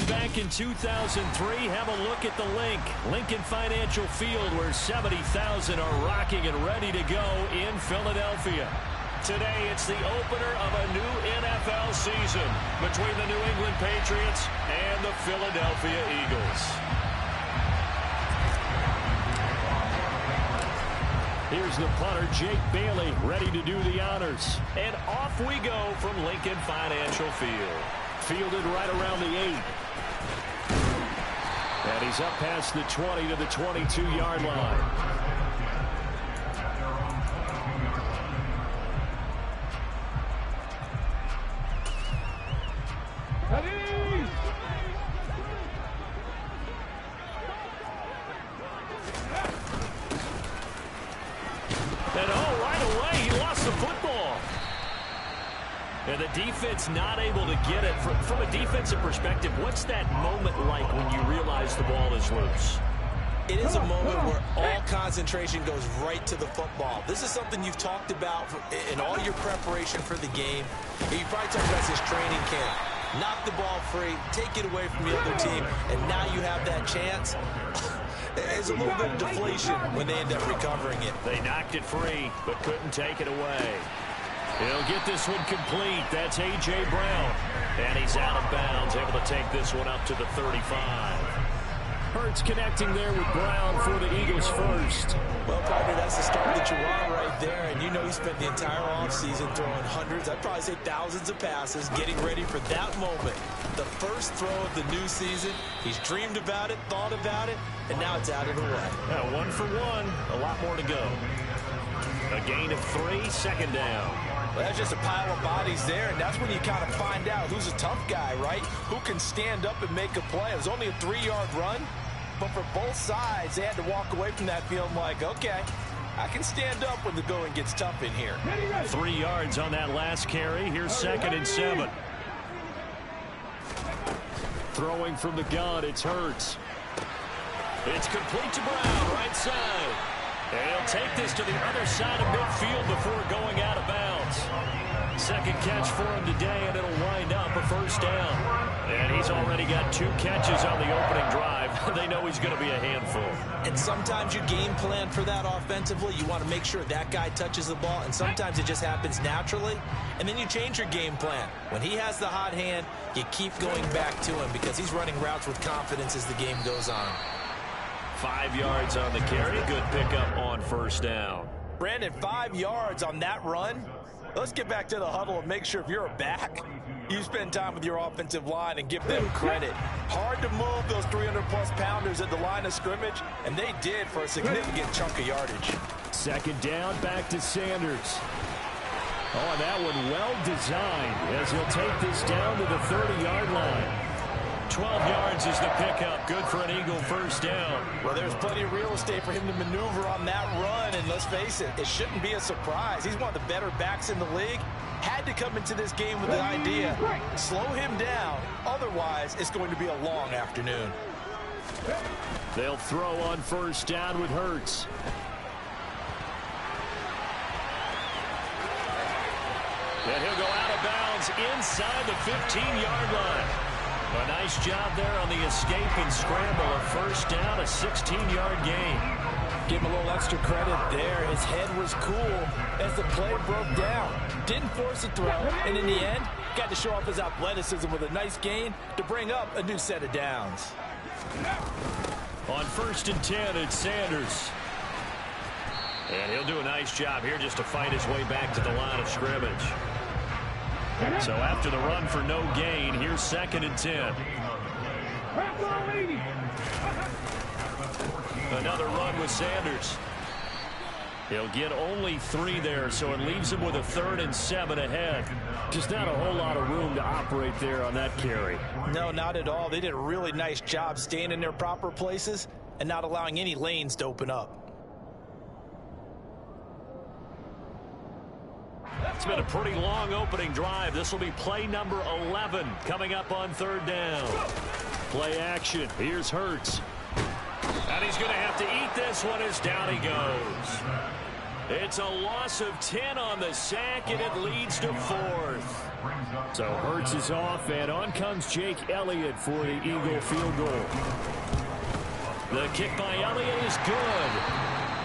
happened back in 2003. Have a look at the link. Lincoln Financial Field, where 70,000 are rocking and ready to go in Philadelphia. Today, it's the opener of a new NFL season between the New England Patriots and the Philadelphia Eagles. Here's the punter, Jake Bailey, ready to do the honors. And off we go from Lincoln Financial Field. Fielded right around the 8. And he's up past the 20 to the 22-yard line. And the defense not able to get it. From a defensive perspective, what's that moment like when you realize the ball is loose? It is a moment where all concentration goes right to the football. This is something you've talked about in all your preparation for the game. You probably talked about this training camp. Knock the ball free, take it away from the other team, and now you have that chance. There's a little bit of deflation when they end up recovering it. They knocked it free, but couldn't take it away. He'll get this one complete. That's A.J. Brown. And he's out of bounds, able to take this one up to the 35. Hurts connecting there with Brown for the Eagles first. Well, partner, that's the start that you want right there. And you know he spent the entire offseason throwing hundreds, I'd probably say thousands of passes, getting ready for that moment. The first throw of the new season. He's dreamed about it, thought about it, and now it's out of the way. Yeah, 1 for 1. A lot more to go. A gain of 3, second down. Well, that's just a pile of bodies there, and that's when you kind of find out who's a tough guy, right? Who can stand up and make a play. It was only a 3-yard run, but for both sides, they had to walk away from that feeling like, okay, I can stand up when the going gets tough in here. 3 yards on that last carry. Here's 2nd and 7. Throwing from the gun, it's Hurts. It's complete to Brown, right side. And he'll take this to the other side of midfield before going out of bounds. Second catch for him today, and it'll wind up a first down. And he's already got 2 catches on the opening drive. They know he's going to be a handful. And sometimes you game plan for that offensively. You want to make sure that guy touches the ball, and sometimes it just happens naturally. And then you change your game plan. When he has the hot hand, you keep going back to him because he's running routes with confidence as the game goes on. 5 yards on the carry. Good pickup on first down. Brandon, 5 yards on that run. Let's get back to the huddle and make sure if you're a back, you spend time with your offensive line and give them credit. Hard to move those 300-plus pounders at the line of scrimmage, and they did for a significant chunk of yardage. Second down, back to Sanders. Oh, and that one well designed as he'll take this down to the 30-yard line. 12 yards is the pickup. Good for an Eagle first down. Well, there's plenty of real estate for him to maneuver on that run, and let's face it, it shouldn't be a surprise. He's one of the better backs in the league. Had to come into this game with the idea, slow him down. Otherwise, it's going to be a long afternoon. They'll throw on first down with Hurts. And he'll go out of bounds inside the 15-yard line. A nice job there on the escape and scramble. A first down, a 16-yard gain. Give him a little extra credit there. His head was cool as the play broke down. Didn't force a throw, and in the end, got to show off his athleticism with a nice gain to bring up a new set of downs. On 1st and 10, it's Sanders. And he'll do a nice job here just to fight his way back to the line of scrimmage. So after the run for no gain, here's 2nd and 10. Another run with Sanders. He'll get only 3 there, so it leaves him with a 3rd and 7 ahead. Just not a whole lot of room to operate there on that carry. No, not at all. They did a really nice job staying in their proper places and not allowing any lanes to open up. It's been a pretty long opening drive. This will be play number 11 coming up on 3rd down. Play action. Here's Hurts. And he's going to have to eat this one as down he goes. It's a loss of 10 on the sack, and it leads to 4th. So Hurts is off, and on comes Jake Elliott for the Eagle field goal. The kick by Elliott is good.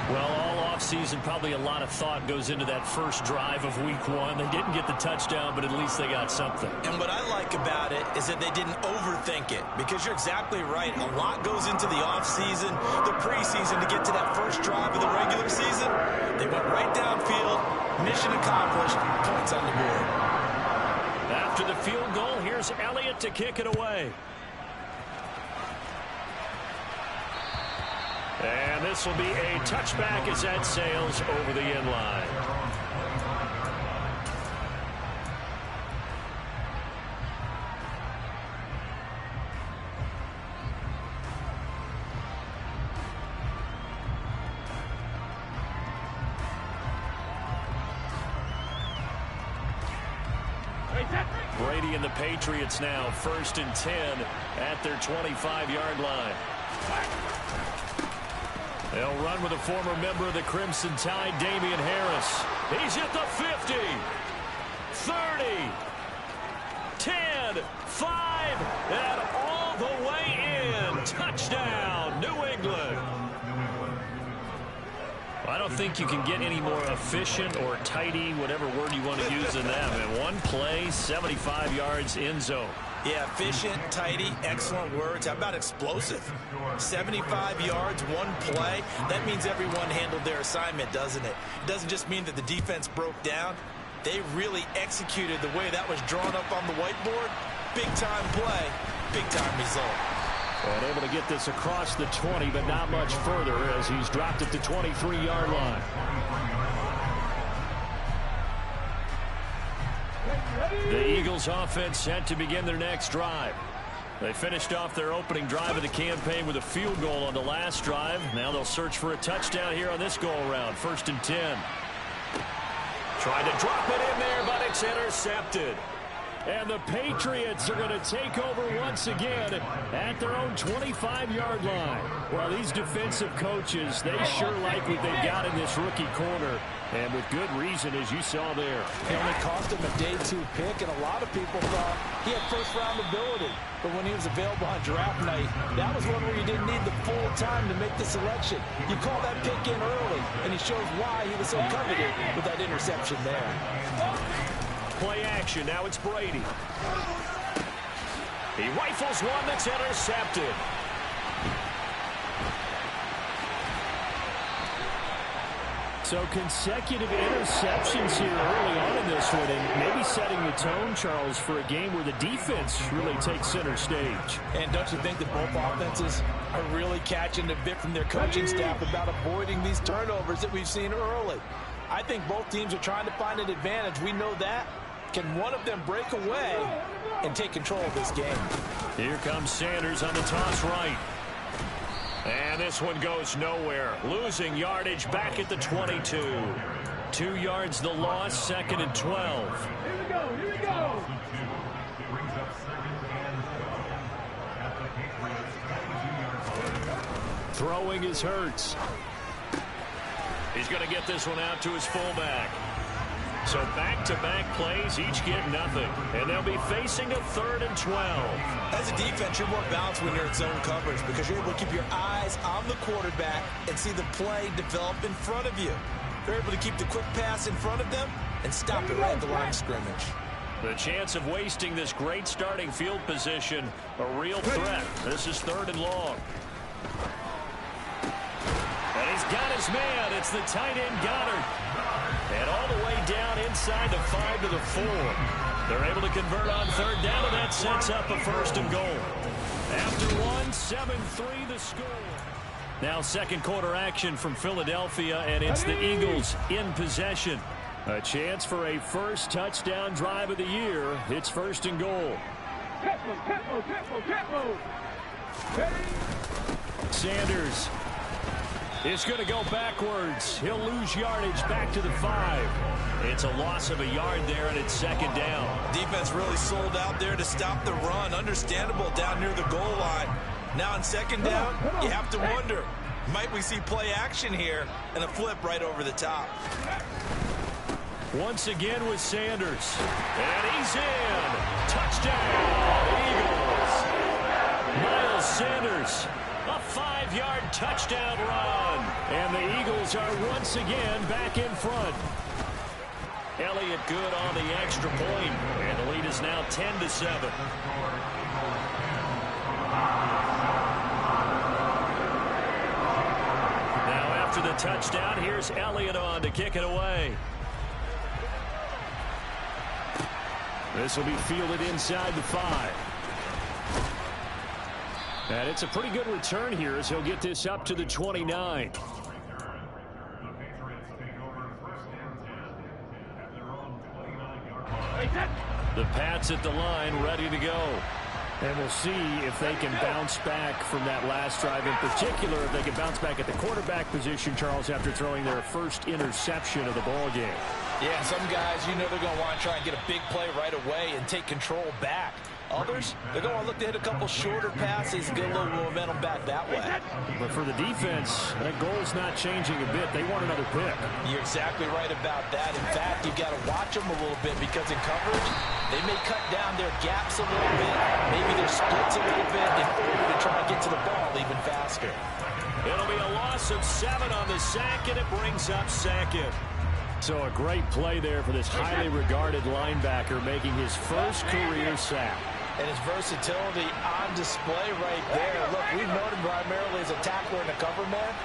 Well, all offseason, probably a lot of thought goes into that first drive of week 1. They didn't get the touchdown, but at least they got something. And what I like about it is that they didn't overthink it, because you're exactly right. A lot goes into the offseason, the preseason to get to that first drive of the regular season. They went right downfield, mission accomplished, points on the board. After the field goal, here's Elliott to kick it away. And this will be a touchback as that sails over the end line. Brady and the Patriots now 1st and 10 at their 25-yard line. They'll run with a former member of the Crimson Tide, Damian Harris. He's at the 50, 30, 10, 5, and all the way in. Touchdown, New England. Well, I don't think you can get any more efficient or tidy, whatever word you want to use than that. And one play, 75 yards in zone. Yeah, efficient, tidy, excellent words. How about explosive? 75 yards, one play. That means everyone handled their assignment, doesn't it? It doesn't just mean that the defense broke down. They really executed the way that was drawn up on the whiteboard. Big-time play, big-time result. And able to get this across the 20, but not much further as he's dropped at the 23-yard line. The Eagles offense set to begin their next drive. They finished off their opening drive of the campaign with a field goal on the last drive. Now they'll search for a touchdown here on this go-around. 1st and 10. Tried to drop it in there, but it's intercepted. And the Patriots are going to take over once again at their own 25-yard line. Well, these defensive coaches, they sure like what they've got in this rookie corner. And with good reason, as you saw there. It only cost him a day 2 pick, and a lot of people thought he had first-round ability. But when he was available on draft night, that was one where you didn't need the full time to make the selection. You call that pick in early, and he shows why he was so coveted with that interception there. Play action. Now it's Brady. He rifles one that's intercepted. So consecutive interceptions here early on in this one, and maybe setting the tone, Charles, for a game where the defense really takes center stage. And don't you think that both offenses are really catching the bit from their coaching staff about avoiding these turnovers that we've seen early? I think both teams are trying to find an advantage. We know that. Can one of them break away and take control of this game? Here comes Sanders on the toss right. And this one goes nowhere. Losing yardage back at the 22. 2 yards the loss, 2nd and 12. Here we go, here we go. Throwing is Hurts. He's going to get this one out to his fullback. So back-to-back plays, each get nothing. And they'll be facing a 3rd and 12. As a defense, you're more balanced when you're in zone coverage because you're able to keep your eyes on the quarterback and see the play develop in front of you. They're able to keep the quick pass in front of them and stop it right at the line of scrimmage. The chance of wasting this great starting field position, a real threat. This is 3rd and long. And he's got his man. It's the tight end Goddard. And all the way down inside the 5 to the 4. They're able to convert on 3rd down, and that sets up a 1st and goal. After one, 7-3 the score. Now 2nd quarter action from Philadelphia, and it's the Eagles in possession. A chance for a first touchdown drive of the year. It's 1st and goal. Sanders is going to go backwards. He'll lose yardage back to the 5. It's a loss of a yard there, and it's 2nd down. Defense really sold out there to stop the run. Understandable down near the goal line. Now on 2nd down, you have to wonder, Might we see play action here and a flip right over the top? Once again with Sanders. And he's in. Touchdown, Eagles. Miles Sanders, a 5-yard touchdown run. And the Eagles are once again back in front. Elliott good on the extra point. And the lead is now 10-7. Now after the touchdown, here's Elliott on to kick it away. This will be fielded inside the 5. And it's a pretty good return here as he'll get this up to the 29. The Pats at the line, ready to go. And we'll see if they can bounce back from that last drive. In particular, if they can bounce back at the quarterback position, Charles, after throwing their first interception of the ball game. Yeah, some guys, you know they're going to want to try and get a big play right away and take control back. Others, they're going to look to hit a couple shorter passes, get a little momentum back that way. But for the defense, that goal's not changing a bit. They want another pick. You're exactly right about that. In fact, you've got to watch them a little bit because in coverage, they may cut down their gaps a little bit, maybe their splits a little bit in order to try and get to the ball even faster. It'll be a loss of 7 on the sack, and it brings up second. So a great play there for this highly regarded linebacker making his first career sack. And his versatility on display right there. Look, we've known him primarily as a tackler and a cover man,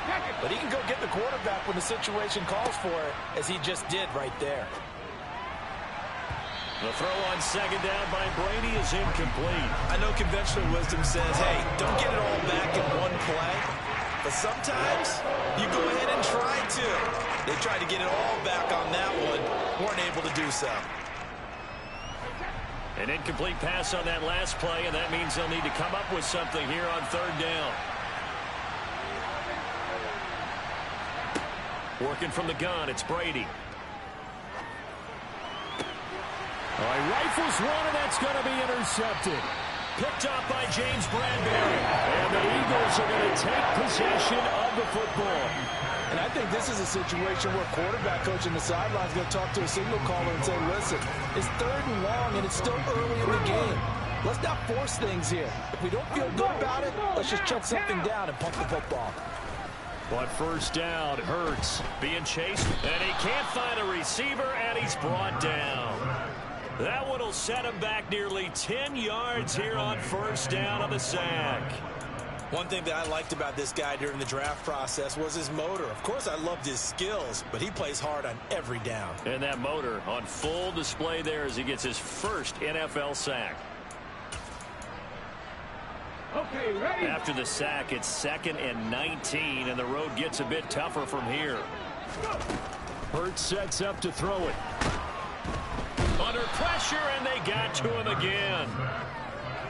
but he can go get the quarterback when the situation calls for it, as he just did right there. The throw on second down by Brady is incomplete. I know conventional wisdom says, hey, don't get it all back in one play. But sometimes you go ahead and try to. They tried to get it all back on that one. Weren't able to do so. An incomplete pass on that last play, and that means they'll need to come up with something here on third down. Working from the gun, it's Brady. He rifles one, and that's going to be intercepted. Picked off by James Bradbury. And the Eagles are going to take possession of the football. And I think this is a situation where quarterback coach in the sideline is going to talk to a signal caller and say, listen, it's 3rd and long, and it's still early in the game. Let's not force things here. If we don't feel good about it, let's just check something down and pump the football. But first down, Hurts being chased, and he can't find a receiver, and he's brought down. That one will set him back nearly 10 yards here on first down on the sack. One thing that I liked about this guy during the draft process was his motor. Of course, I loved his skills, but he plays hard on every down. And that motor on full display there as he gets his first NFL sack. Okay, ready. After the sack, it's 2nd and 19, and the road gets a bit tougher from here. Hurts sets up to throw it. Under pressure, and they got to him again.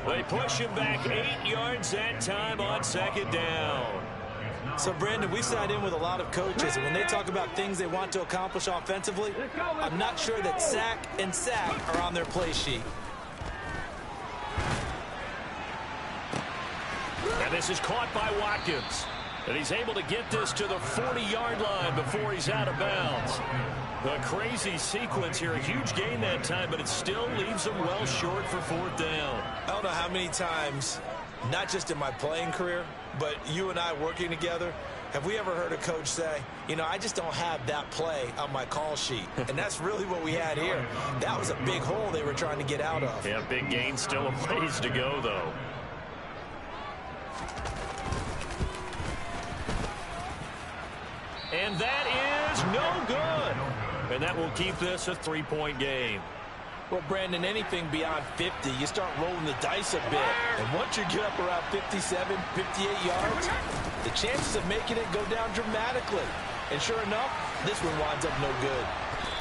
They push him back 8 yards that time on second down. So, Brandon, we sat in with a lot of coaches, and when they talk about things they want to accomplish offensively, I'm not sure that sack and sack are on their play sheet. And this is caught by Watkins. And he's able to get this to the 40-yard line before he's out of bounds. A crazy sequence here. A huge gain that time, but it still leaves him well short for 4th down. I don't know how many times, not just in my playing career, but you and I working together, have we ever heard a coach say, you know, I just don't have that play on my call sheet. And that's really what we had here. That was a big hole they were trying to get out of. Yeah, big gain, still a ways to go, though. And that is no good. And that will keep this a 3-point game. Well, Brandon, anything beyond 50, you start rolling the dice a bit. And once you get up around 57, 58 yards, the chances of making it go down dramatically. And sure enough, this one winds up no good.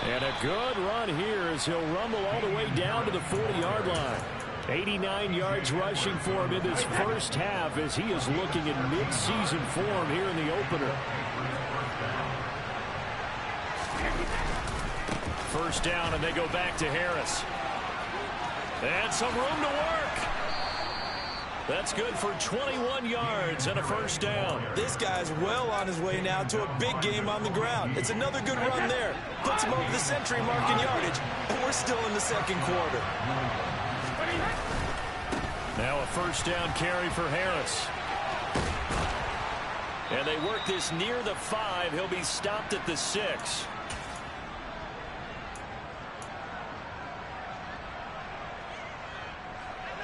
And a good run here as he'll rumble all the way down to the 40-yard line. 89 yards rushing for him in this first half as he is looking in mid-season form here in the opener. First down, and they go back to Harris. And some room to work. That's good for 21 yards and a first down. This guy's well on his way now to a big game on the ground. It's another good run there. Puts him over the century mark in yardage, and we're still in the second quarter. Now a first down carry for Harris. And they work this near the 5. He'll be stopped at the 6.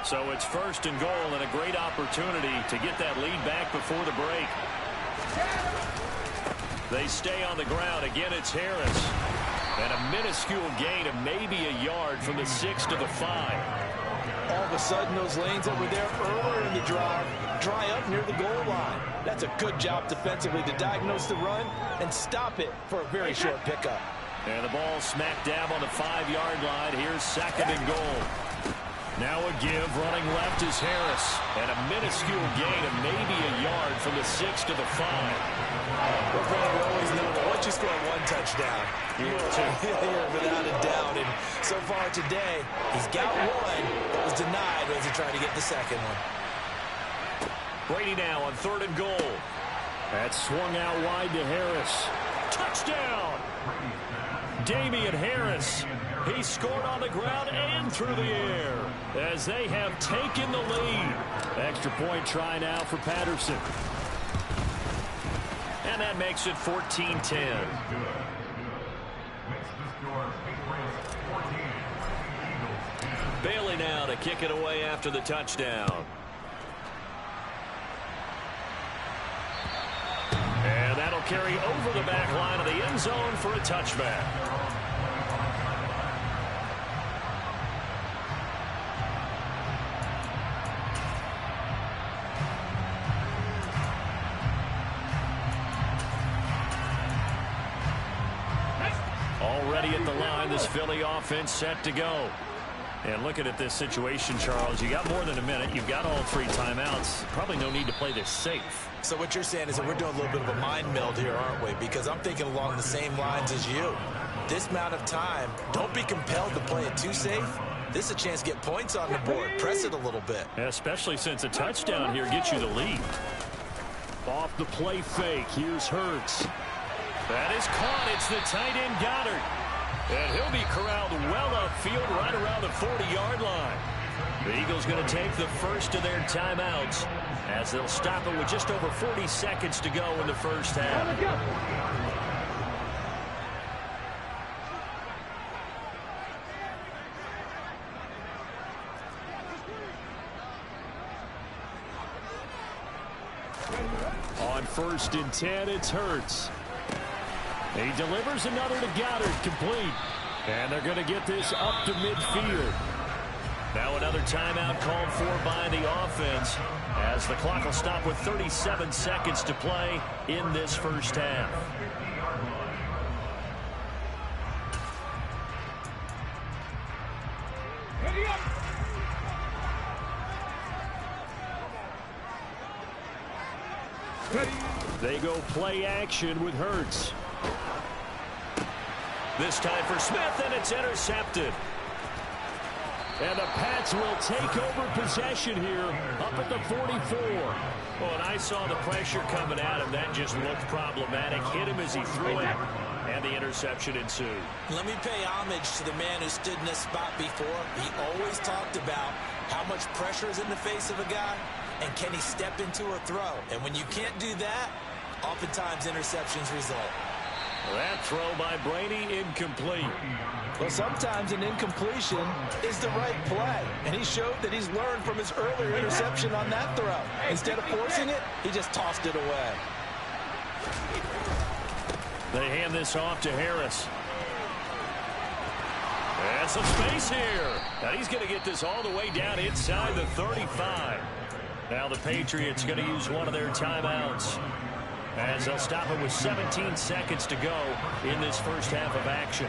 So it's first and goal and a great opportunity to get that lead back before the break. They stay on the ground. Again, it's Harris. And a minuscule gain of maybe a yard from the 6 to the 5. All of a sudden, those lanes that were there earlier in the drive dry up near the goal line. That's a good job defensively to diagnose the run and stop it for a very short pickup. And the ball smack dab on the 5-yard line. Here's second and goal. Now a give. Running left is Harris. And a minuscule gain of maybe a yard from the 6 to the 5. Well, Brad, we always know that once you score one touchdown, you're without a doubt. And so far today, he's got one, but was denied as he tried to get the second one. Brady now on third and goal. That's swung out wide to Harris. Touchdown! Damian Harris. He scored on the ground and through the air as they have taken the lead. Extra point try now for Patterson. And that makes it 14-10. Bailey now to kick it away after the touchdown. And that'll carry over the back line of the end zone for a touchback. Already at the line, this Philly offense set to go. And looking at this situation, Charles, you got more than a minute. You've got all 3 timeouts. Probably no need to play this safe. So what you're saying is that we're doing a little bit of a mind meld here, aren't we? Because I'm thinking along the same lines as you. This amount of time, don't be compelled to play it too safe. This is a chance to get points on the board. Press it a little bit. Especially since a touchdown here gets you the lead. Off the play fake. Here's Hurts. That is caught. It's the tight end Goddard. And he'll be corralled well upfield right around the 40-yard line. The Eagles going to take the first of their timeouts as they'll stop it with just over 40 seconds to go in the first half. On 1st and 10, it's Hurts. He delivers another to Goddard, complete. And they're going to get this up to midfield. Now another timeout called for by the offense as the clock will stop with 37 seconds to play in this first half. They go play action with Hurts. This time for Smith, and it's intercepted. And the Pats will take over possession here up at the 44. Oh, and I saw the pressure coming at him. That just looked problematic. Hit him as he threw it, and the interception ensued. Let me pay homage to the man who stood in this spot before. He always talked about how much pressure is in the face of a guy, and can he step into a throw. And when you can't do that, oftentimes interceptions result. That throw by Brady incomplete. Well, sometimes an incompletion is the right play, and he showed that he's learned from his earlier interception on that throw. Instead of forcing it, he just tossed it away. They hand this off to Harris. And some space here. And he's going to get this all the way down inside the 35. Now the Patriots going to use one of their timeouts as they'll stop it with 17 seconds to go in this first half of action.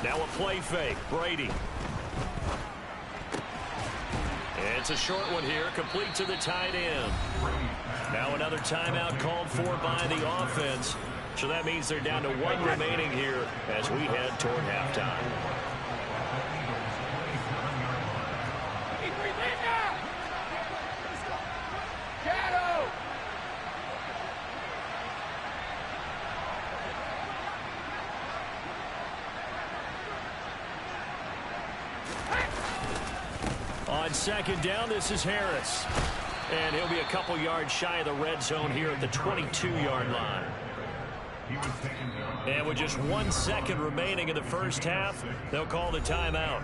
Now a play fake. Brady. It's a short one here, complete to the tight end. Now another timeout called for by the offense. So that means they're down to 1 remaining here as we head toward halftime. On second down, this is Harris. And he'll be a couple yards shy of the red zone here at the 22-yard line. And with just 1 second remaining in the first half, they'll call the timeout.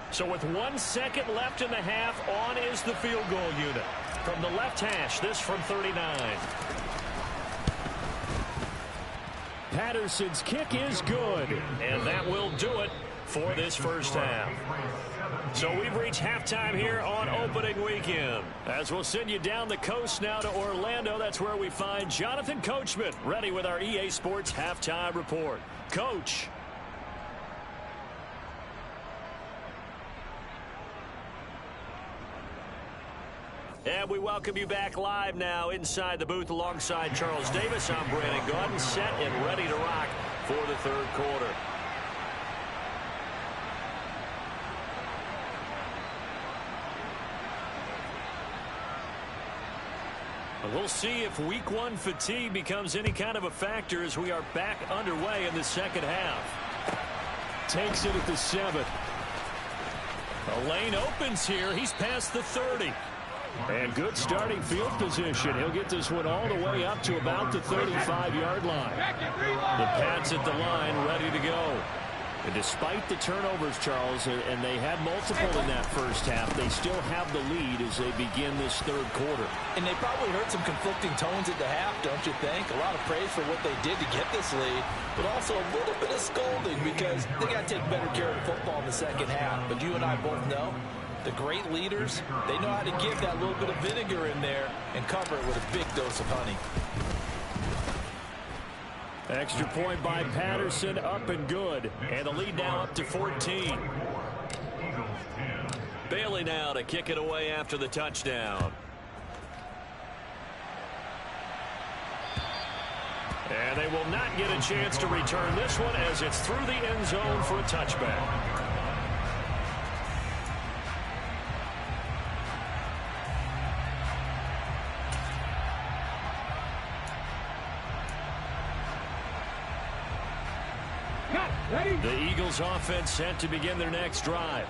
So with 1 second left in the half, on is the field goal unit. From the left hash, this from 39. Patterson's kick is good, and that will do it for this first half. So we've reached halftime here on opening weekend. As we'll send you down the coast now to Orlando, that's where we find Jonathan Coachman ready with our EA Sports halftime report. Coach. And we welcome you back live now inside the booth alongside Charles Davis. I'm Brandon Gaudin, set and ready to rock for the third quarter. We'll see if week one fatigue becomes any kind of a factor as we are back underway in the second half. Takes it at the 7. A lane opens here. He's past the 30. And good starting field position. He'll get this one all the way up to about the 35-yard line. The Pats at the line ready to go. And despite the turnovers, Charles, and they had multiple in that first half, they still have the lead as they begin this third quarter. And they probably heard some conflicting tones at the half, don't you think? A lot of praise for what they did to get this lead, but also a little bit of scolding because they got to take better care of the football in the second half. But you and I both know the great leaders, they know how to give that little bit of vinegar in there and cover it with a big dose of honey. Extra point by Patterson, up and good. And the lead now up to 14. Bailey now to kick it away after the touchdown. And they will not get a chance to return this one as it's through the end zone for a touchback. The Eagles offense set to begin their next drive.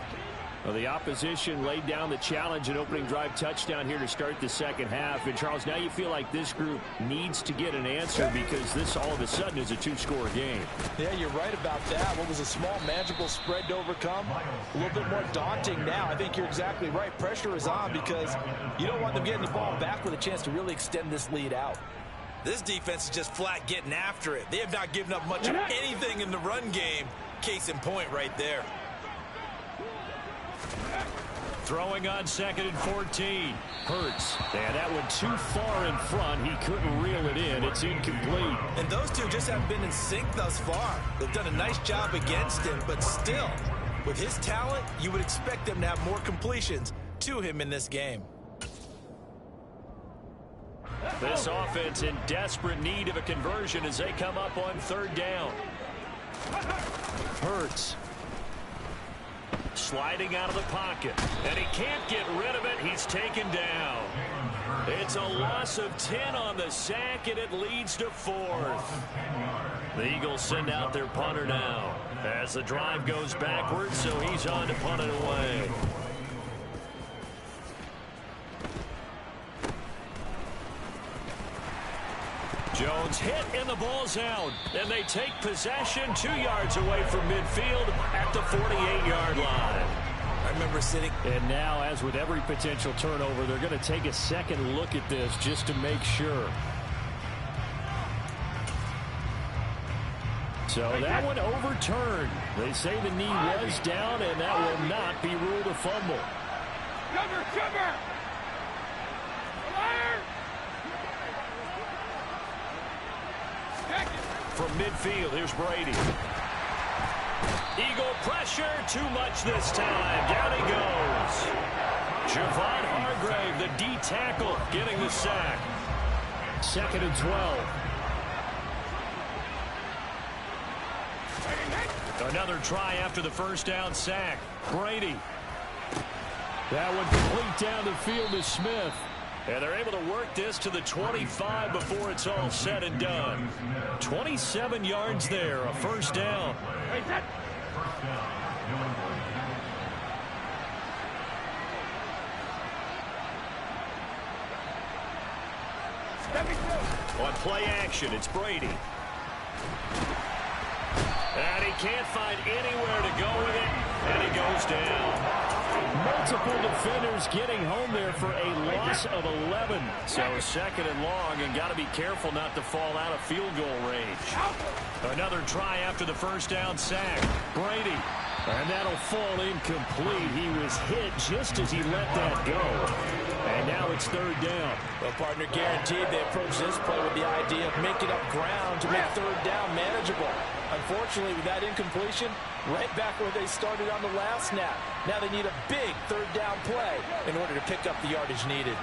Well, the opposition laid down the challenge and opening drive touchdown here to start the second half. And, Charles, now you feel like this group needs to get an answer because this all of a sudden is a two-score game. Yeah, you're right about that. What was a small, manageable spread to overcome? A little bit more daunting now. I think you're exactly right. Pressure is on because you don't want them getting the ball back with a chance to really extend this lead out. This defense is just flat getting after it. They have not given up much of anything in the run game. Case in point right there. Throwing on 2nd and 14. Hurts. And that one too far in front. He couldn't reel it in. It's incomplete. And those two just haven't been in sync thus far. They've done a nice job against him, but still, with his talent, you would expect them to have more completions to him in this game. This offense in desperate need of a conversion as they come up on 3rd down. Hurts. Sliding out of the pocket. And he can't get rid of it. He's taken down. It's a loss of 10 on the sack, and it leads to 4th. The Eagles send out their punter now as the drive goes backwards, so he's on to punt it away. Jones hit and the ball's out. And they take possession 2 yards away from midfield at the 48-yard line. I remember sitting. And now, as with every potential turnover, they're going to take a second look at this just to make sure. So that one overturned. They say the knee was down, and that will not be ruled a fumble. Cover! From midfield, here's Brady. Eagle pressure, too much this time. Down he goes. Javon Hargrave, the D tackle, getting the sack. 2nd and 12. Another try after the first down sack. Brady. That one complete down the field to Smith. And they're able to work this to the 25 before it's all said and done. 27 yards there, a first down. On play action, it's Brady. And he can't find anywhere to go with it, and he goes down. Multiple defenders getting home there for a loss of 11. So second and long, and got to be careful not to fall out of field goal range. Another try after the first down sack. Brady. And that'll fall incomplete. He was hit just as he let that go. And now it's third down. Well, partner, guaranteed they approach this play with the idea of making up ground to make third down manageable. Unfortunately, with that incompletion, right back where they started on the last snap. Now they need a big third down play in order to pick up the yardage needed.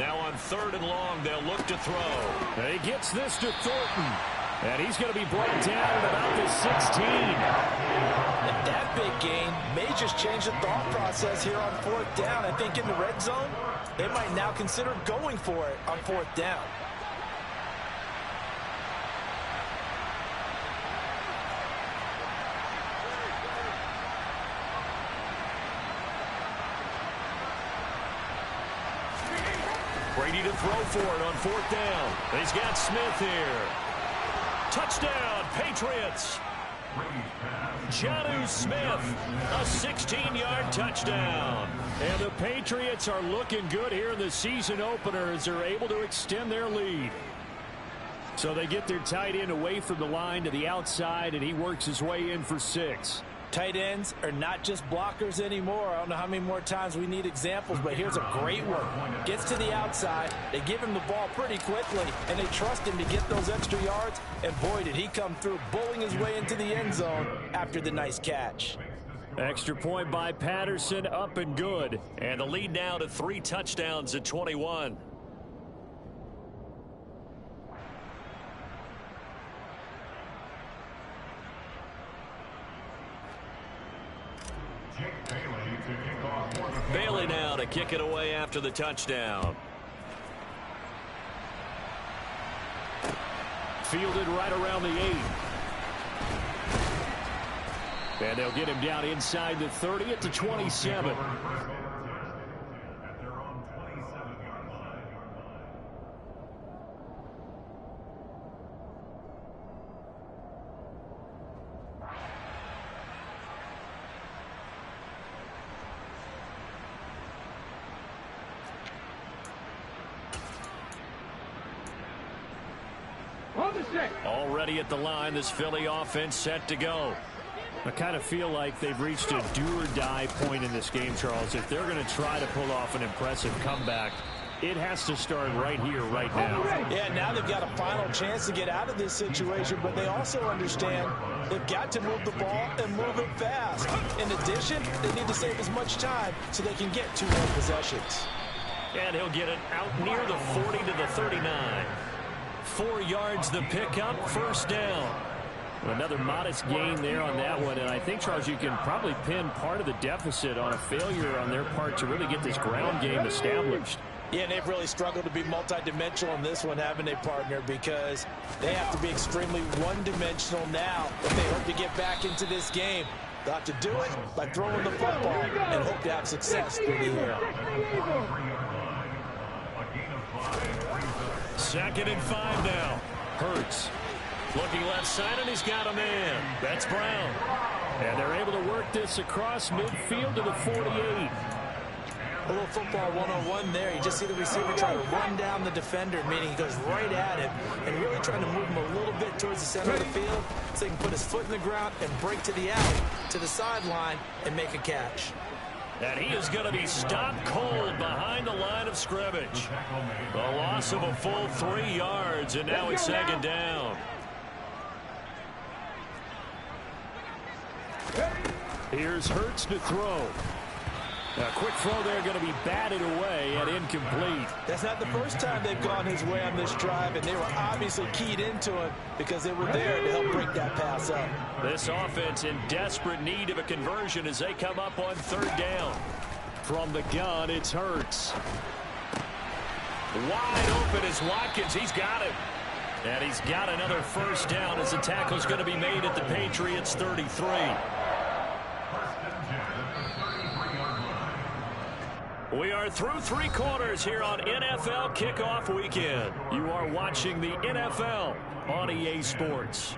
Now on third and long, they'll look to throw. And he gets this to Thornton. And he's going to be brought down at about the 16. And that big gain may just change the thought process here on fourth down. I think in the red zone, they might now consider going for it on fourth down. Brady to throw for it on fourth down. He's got Smith here. Touchdown, Patriots. Jonnu Smith, a 16-yard touchdown. And the Patriots are looking good here in the season opener as they're able to extend their lead. So they get their tight end away from the line to the outside, and he works his way in for 6. Tight ends are not just blockers anymore. I don't know how many more times we need examples, but here's a great one. Gets to the outside, they give him the ball pretty quickly, and they trust him to get those extra yards, and boy, did he come through, bowling his way into the end zone after the nice catch. Extra point by Patterson, up and good. And the lead now to 3 touchdowns at 21. Bailey now to kick it away after the touchdown. Fielded right around the 8. And they'll get him down inside the 30 at the 27. Already at the line, this Philly offense set to go. I kind of feel like they've reached a do-or-die point in this game, Charles. If they're going to try to pull off an impressive comeback, it has to start right here, right now. Yeah, now they've got a final chance to get out of this situation, but they also understand they've got to move the ball and move it fast. In addition, they need to save as much time so they can get 2 more possessions. And he'll get it out near the 40 to the 39. 4 yards the pickup, first down. Another modest gain there on that one, and I think, Charles, you can probably pin part of the deficit on a failure on their part to really get this ground game established. Yeah, and they've really struggled to be multidimensional in this one, haven't they, partner? Because they have to be extremely one-dimensional now if they hope to get back into this game. They'll have to do it by throwing the football and hope to have success through the air. 2nd and 5 now. Hurts. Looking left side, and he's got a man. That's Brown. And they're able to work this across midfield to the 48. A little football 101 there. You just see the receiver try to run down the defender, meaning he goes right at him and really trying to move him a little bit towards the center of the field so he can put his foot in the ground and break to the out, to the sideline, and make a catch. And he is going to be stopped cold behind the line of scrimmage. A loss of a full 3 yards, and now it's 2nd down. Here's Hurts to throw. A quick throw there going to be batted away and incomplete. That's not the first time they've gone his way on this drive, and they were obviously keyed into it because they were there to help break that pass up. This offense in desperate need of a conversion as they come up on 3rd down. From the gun, it's Hurts. Wide open is Watkins. He's got it. And he's got another first down as the tackle's going to be made at the Patriots 33. We are through 3 quarters here on NFL Kickoff Weekend. You are watching the NFL on EA Sports.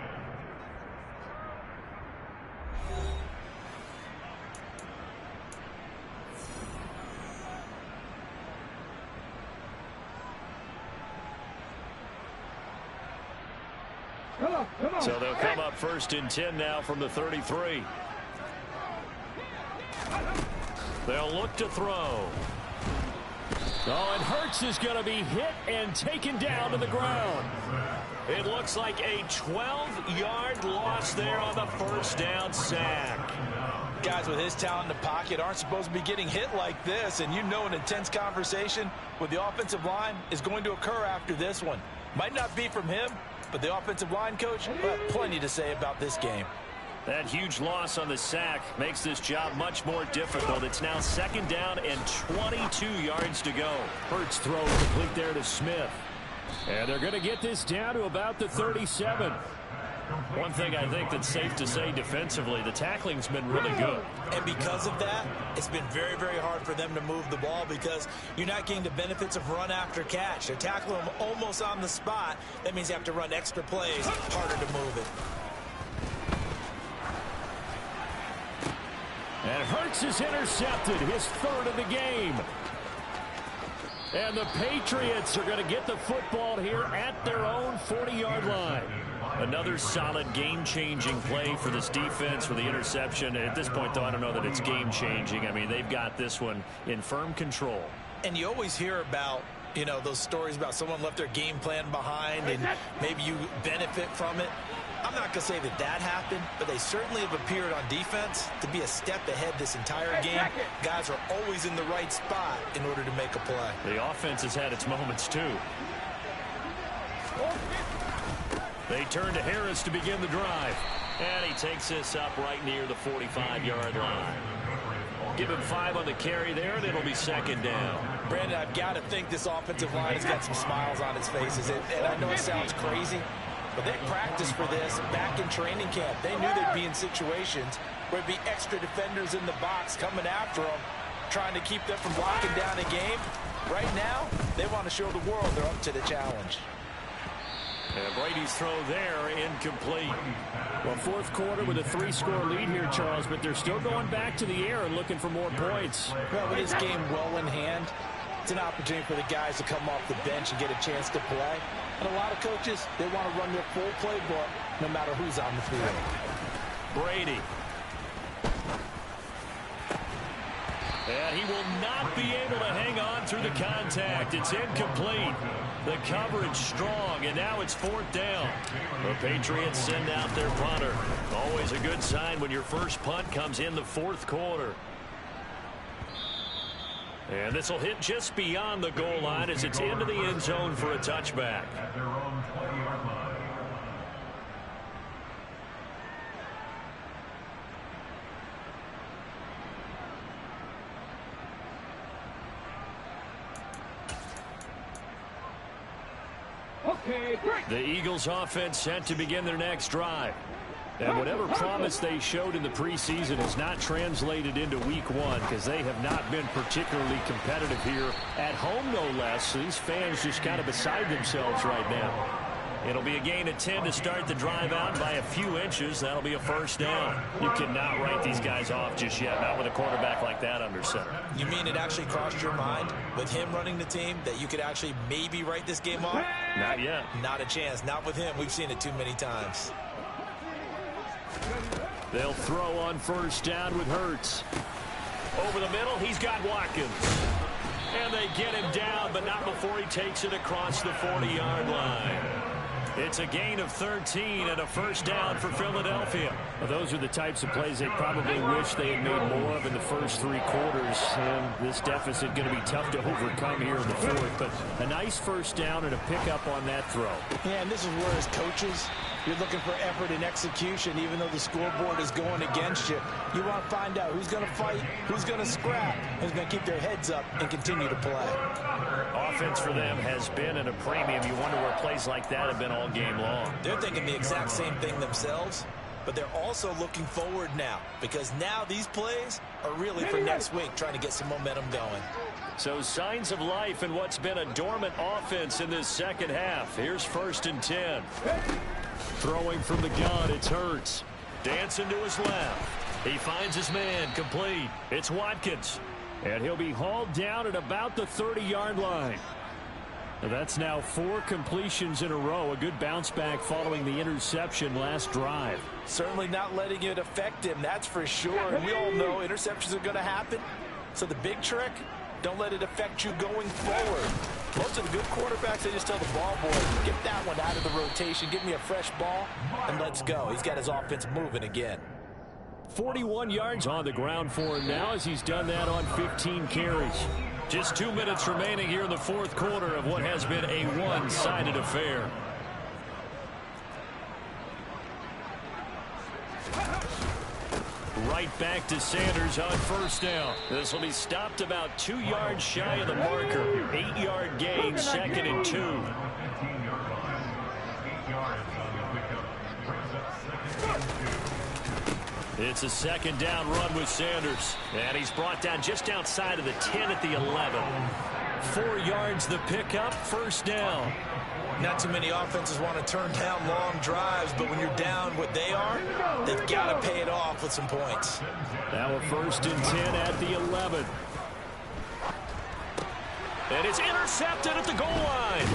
So they'll come up 1st and 10 now from the 33. They'll look to throw. Oh, and Hurts is going to be hit and taken down to the ground. It looks like a 12-yard loss there on the first down sack. Guys with his talent in the pocket aren't supposed to be getting hit like this, and you know an intense conversation with the offensive line is going to occur after this one. Might not be from him, but the offensive line coach will have plenty to say about this game. That huge loss on the sack makes this job much more difficult. It's now 2nd down and 22 yards to go. Hurts throw complete there to Smith. And they're going to get this down to about the 37. One thing I think that's safe to say defensively, the tackling's been really good. And because of that, it's been very, very hard for them to move the ball because you're not getting the benefits of run after catch. They're tackling them almost on the spot. That means you have to run extra plays, harder to move it. And Hurts is intercepted, his 3rd of the game. And the Patriots are going to get the football here at their own 40-yard line. Another solid game-changing play for this defense with the interception. At this point, though, I don't know that it's game-changing. I mean, they've got this one in firm control. And you always hear about, you know, those stories about someone left their game plan behind and maybe you benefit from it. I'm not going to say that that happened, but they certainly have appeared on defense to be a step ahead this entire game. Guys are always in the right spot in order to make a play. The offense has had its moments, too. They turn to Harris to begin the drive. And he takes this up right near the 45-yard line. Give him 5 on the carry there, and it'll be 2nd down. Brandon, I've got to think this offensive line has got some smiles on its faces. And I know it sounds crazy, but they practiced for this back in training camp. They knew they'd be in situations where there'd be extra defenders in the box coming after them, trying to keep them from blocking down a game. Right now, they want to show the world they're up to the challenge. And Brady's throw there, incomplete. Well, 4th quarter with a 3-score lead here, Charles, but they're still going back to the air and looking for more points. Well, with this game well in hand, it's an opportunity for the guys to come off the bench and get a chance to play. And a lot of coaches, they want to run their full playbook no matter who's on the field. Brady. And he will not be able to hang on through the contact. It's incomplete. The coverage strong, and now it's 4th down. The Patriots send out their punter. Always a good sign when your first punt comes in the 4th quarter. And this will hit just beyond the goal line as it's into the end zone for a touchback. The Eagles offense set to begin their next drive. And whatever promise they showed in the preseason has not translated into week 1 because they have not been particularly competitive here at home, no less. These fans just kind of beside themselves right now. It'll be a gain of 10 to start the drive out by a few inches. That'll be a first down. You cannot write these guys off just yet, not with a quarterback like that under center. You mean it actually crossed your mind with him running the team that you could actually maybe write this game off? Not yet. Not a chance. Not with him. We've seen it too many times. They'll throw on first down with Hurts. Over the middle, he's got Watkins. And they get him down, but not before he takes it across the 40-yard line. It's a gain of 13 and a first down for Philadelphia. Well, those are the types of plays they probably wish they had made more of in the first 3 quarters. And this deficit going to be tough to overcome here in the 4th. But a nice first down and a pickup on that throw. Yeah, and this is where as coaches, You're looking for effort and execution, even though the scoreboard is going against you. You want to find out who's going to fight, who's going to scrap, who's going to keep their heads up and continue to play. Offense for them has been at a premium. You wonder where plays like that have been all game long. They're thinking the exact same thing themselves, but they're also looking forward now, because now these plays are really for next week, trying to get some momentum going. So signs of life in what's been a dormant offense in this second half. Here's 1st and 10. Throwing from the gun, it's Hurts. Dancing to his left. He finds his man, complete. It's Watkins. And he'll be hauled down at about the 30-yard line. That's now 4 completions in a row. A good bounce back following the interception last drive. Certainly not letting it affect him, that's for sure. And we all know interceptions are going to happen. So the big trick, don't let it affect you going forward. Most of the good quarterbacks, they just tell the ball boy, get that one out of the rotation, give me a fresh ball, and let's go. He's got his offense moving again. 41 yards on the ground for him now as he's done that on 15 carries. Just 2 minutes remaining here in the 4th quarter of what has been a one-sided affair. Right back to Sanders on 1st down. This will be stopped about 2 yards shy of the marker. 8-yard gain, 2nd and 2. It's a 2nd down run with Sanders. And he's brought down just outside of the 10 at the 11. 4 yards the pickup, 1st down. Not too many offenses want to turn down long drives, but when you're down what they are, they've got to pay it off with some points. Now a 1st and 10 at the 11. And it's intercepted at the goal line.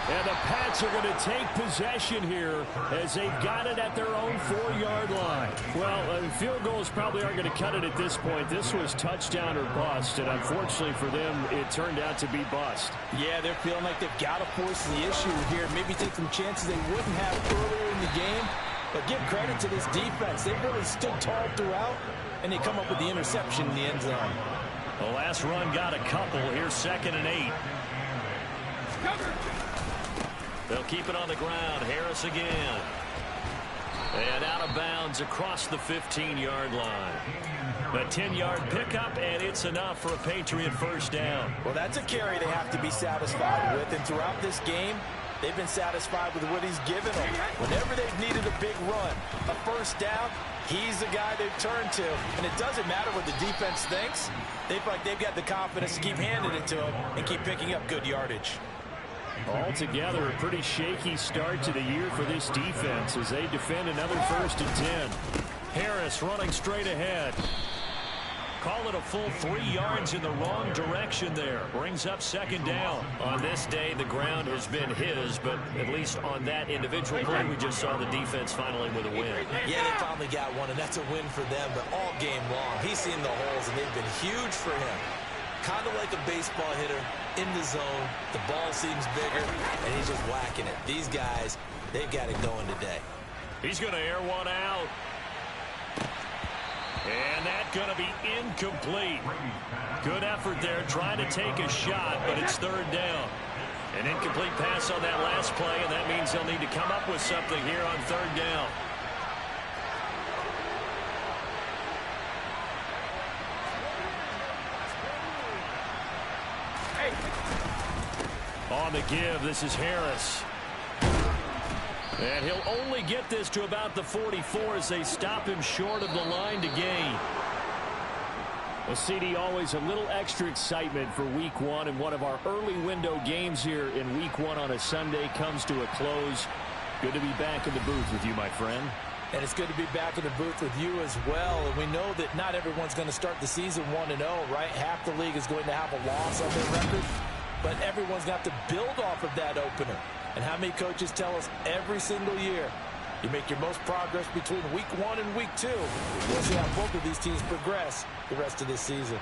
And the Pats are going to take possession here as they've got it at their own 4-yard line. Well, field goals probably aren't going to cut it at this point. This was touchdown or bust, and unfortunately for them, it turned out to be bust. Yeah, they're feeling like they've got to force the issue here. Maybe take some chances they wouldn't have earlier in the game. But give credit to this defense. They've really stood tall throughout, and they come up with the interception in the end zone. The last run got a couple. Here's 2nd and 8. They'll keep it on the ground. Harris again. And out of bounds across the 15-yard line. A 10-yard pickup, and it's enough for a Patriot 1st down. Well, that's a carry they have to be satisfied with. And throughout this game, they've been satisfied with what he's given them. Whenever they've needed a big run, a 1st down, he's the guy they've turned to. And it doesn't matter what the defense thinks. They feel like they've got the confidence to keep handing it to him and keep picking up good yardage. Altogether, a pretty shaky start to the year for this defense as they defend another 1st and 10. Harris running straight ahead. Call it a full 3 yards in the wrong direction there. Brings up 2nd down. On this day, the ground has been his, but at least on that individual play, we just saw the defense finally with a win. Yeah, they finally got one, and that's a win for them, but all game long, he's seen the holes, and they've been huge for him. Kind of like a baseball hitter in the zone. The ball seems bigger, and he's just whacking it. These guys, they've got it going today. He's going to air one out. And that's going to be incomplete. Good effort there, trying to take a shot, but it's 3rd down. An incomplete pass on that last play, and that means they'll need to come up with something here on 3rd down. On the give, this is Harris. And he'll only get this to about the 44 as they stop him short of the line to gain. Well, CD, always a little extra excitement for Week 1, and one of our early window games here in Week 1 on a Sunday comes to a close. Good to be back in the booth with you, my friend. And it's good to be back in the booth with you as well. And we know that not everyone's going to start the season 1-0, right? Half the league is going to have a loss on their record. But everyone's got to build off of that opener. And how many coaches tell us every single year, you make your most progress between Week 1 and Week 2. We'll see how both of these teams progress the rest of this season.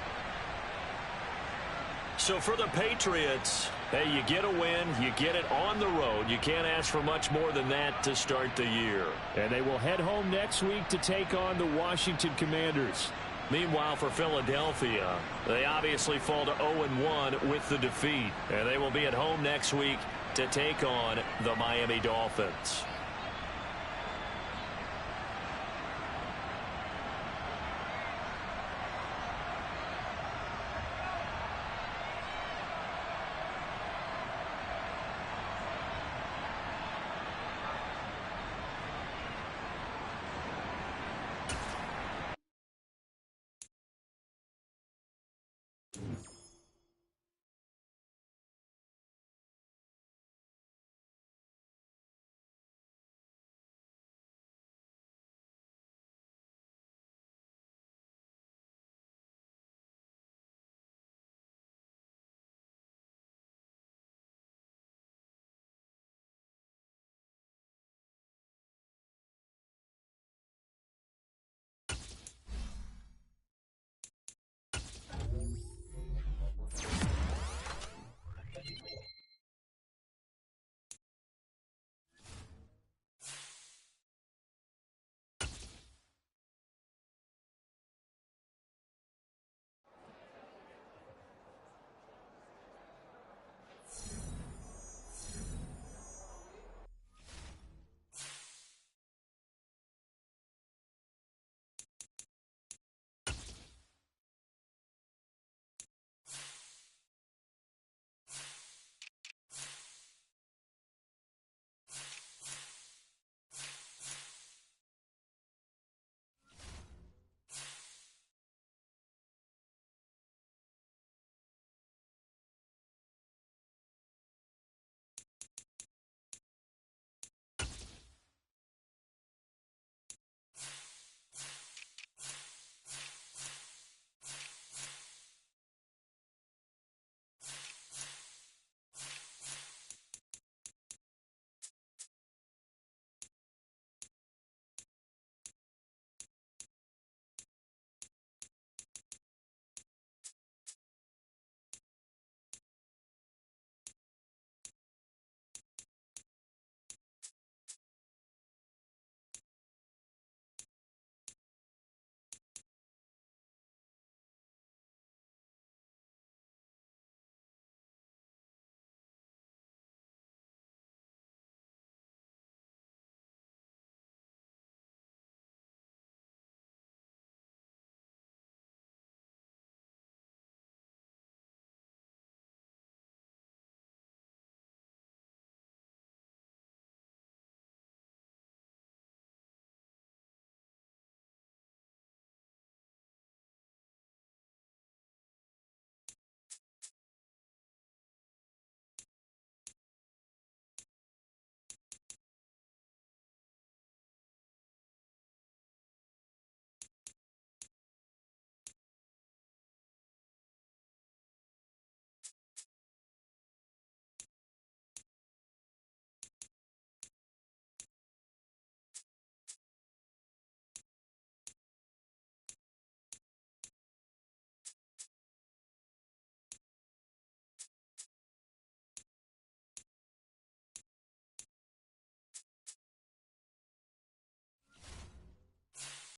So for the Patriots, hey, you get a win, you get it on the road. You can't ask for much more than that to start the year. And they will head home next week to take on the Washington Commanders. Meanwhile, for Philadelphia, they obviously fall to 0-1 with the defeat. And they will be at home next week to take on the Miami Dolphins.